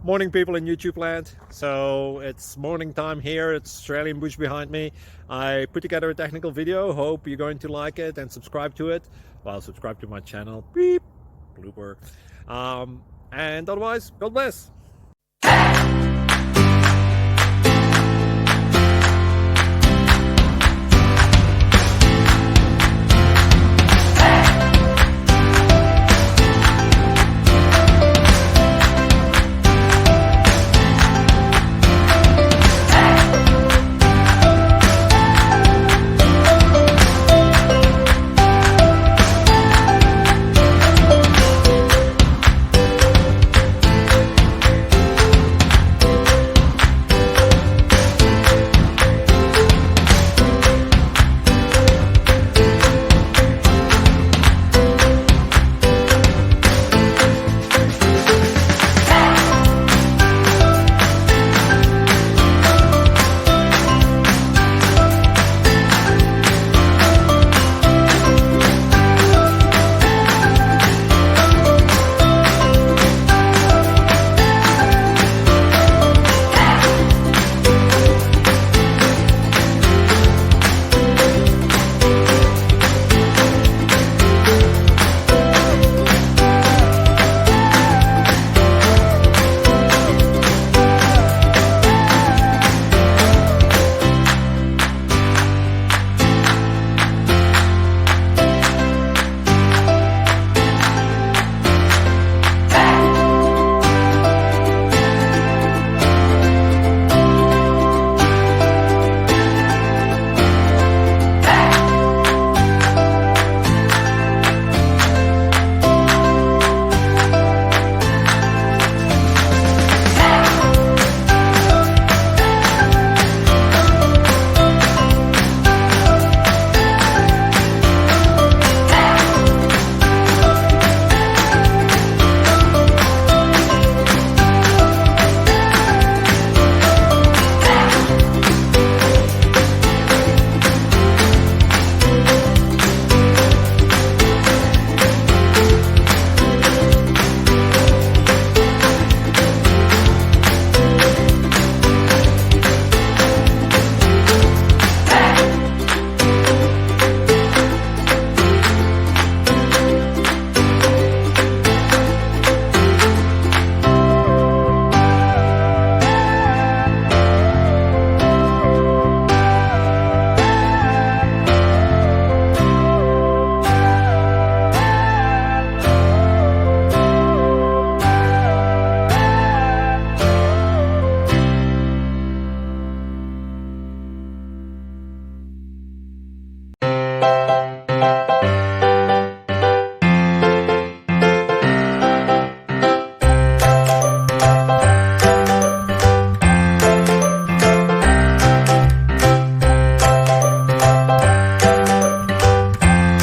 Morning, people in YouTube land. So it's morning time here. It's Australian bush behind me. I put together a technical video. Hope you're going to like it and subscribe to it. Well, subscribe to my channel. Beep. Blooper. And otherwise, God bless.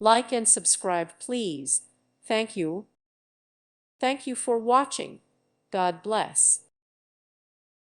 Like and subscribe, please. Thank you. Thank you for watching. God bless.